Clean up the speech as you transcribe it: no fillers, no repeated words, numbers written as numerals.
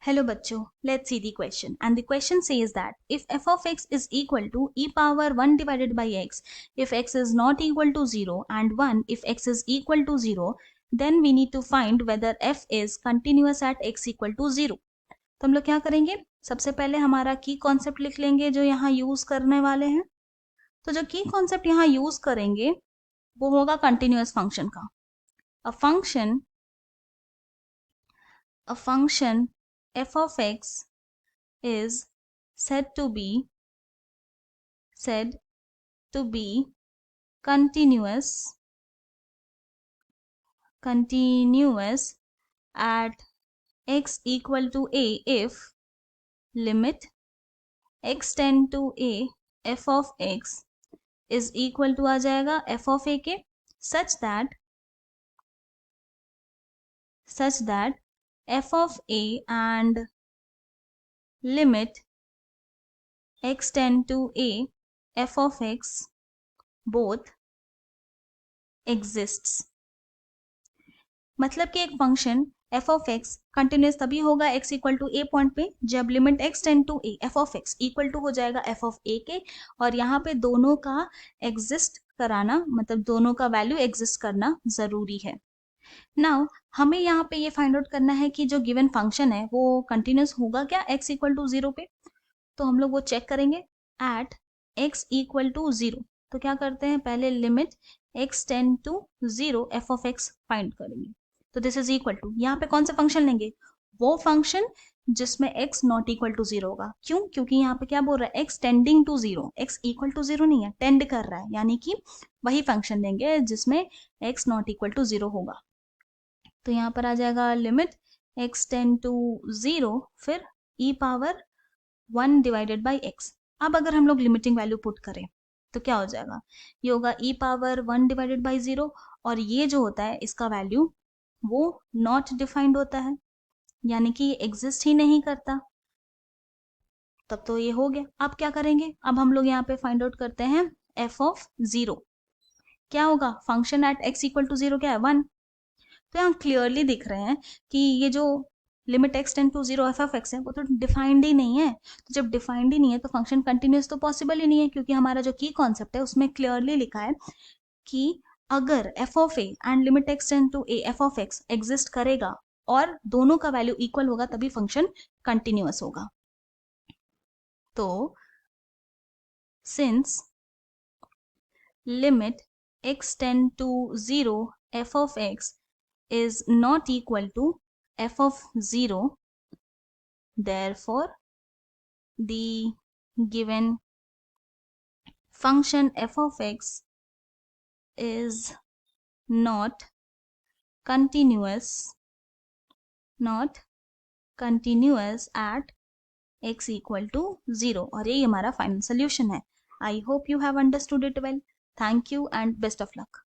Hello bachcho, let's see the question. And the question says that if f of x is equal to e power 1 divided by x, if x is not equal to 0 and 1 if x is equal to 0, then we need to find whether f is continuous at x equal to 0. तो हम लोग क्या करेंगे, सबसे पहले हमारा की concept लिख लेंगे जो यहाँ यूज करने वाले हैं. तो जो की कॉन्सेप्ट यहाँ यूज करेंगे वो होगा कंटिन्यूअस फंक्शन का. A function f of x is said to be continuous at x equal to a if limit x tend to a f of x is equal to आ जाएगा f of a के such that f of a and limit x tend to a f of x both exists. मतलब कि एक function f of x continuous तभी होगा x equal to a point पे जब limit x tend to a f of x equal to हो जाएगा f of a के, और यहाँ पे दोनों का एग्जिस्ट कराना मतलब दोनों का वैल्यू एग्जिस्ट करना जरूरी है. नाउ हमें यहाँ पे ये फाइंड आउट करना है कि जो गिवन फंक्शन है वो कंटिन्यूस होगा क्या x इक्वल टू 0 पे. तो हम लोग वो चेक करेंगे एट x इक्वल टू 0. तो क्या करते हैं, पहले limit x tend to 0 f of x find करेंगे. तो दिस इज इक्वल टू, यहाँ पे कौन सा फंक्शन लेंगे, वो फंक्शन जिसमें x नॉट इक्वल टू 0 होगा. क्यों, क्योंकि यहाँ पे क्या बोल रहा है, x tending to 0, x equal to 0 नहीं है, टेंड कर रहा है, यानी कि वही फंक्शन लेंगे जिसमें x नॉट इक्वल टू 0 होगा. तो यहाँ पर आ जाएगा लिमिट x टेंड टू 0 फिर e power 1 divided by x. अब अगर हम लोग लिमिटिंग वैल्यू पुट करें तो क्या हो जाएगा, ये होगा e पावर 1 डिवाइडेड बाई 0, और ये जो होता है इसका वैल्यू वो नॉट डिफाइंड होता है, यानी कि ये एग्जिस्ट ही नहीं करता. तब तो ये हो गया. अब क्या करेंगे, अब हम लोग यहाँ पे फाइंड आउट करते हैं f ऑफ 0. क्या होगा, function at x equal to 0 क्या है, 1. तो यहाँ क्लियरली दिख रहे हैं कि ये जो limit x tend to 0 f of x है वो तो डिफाइंड ही नहीं है. तो जब डिफाइंड ही नहीं है तो फंक्शन कंटिन्यूस तो पॉसिबल ही नहीं है, क्योंकि हमारा जो की कॉन्सेप्ट है उसमें क्लियरली लिखा है कि अगर f of a and limit x tend to a f of x exist करेगा और दोनों का वैल्यू इक्वल होगा तभी फंक्शन कंटिन्यूअस होगा. तो since limit x tend to 0 f of x is not equal to f of 0, therefore the given function f of x is not continuous at x equal to 0. और ये हमारा final solution है. I hope you have understood it well. Thank you and best of luck.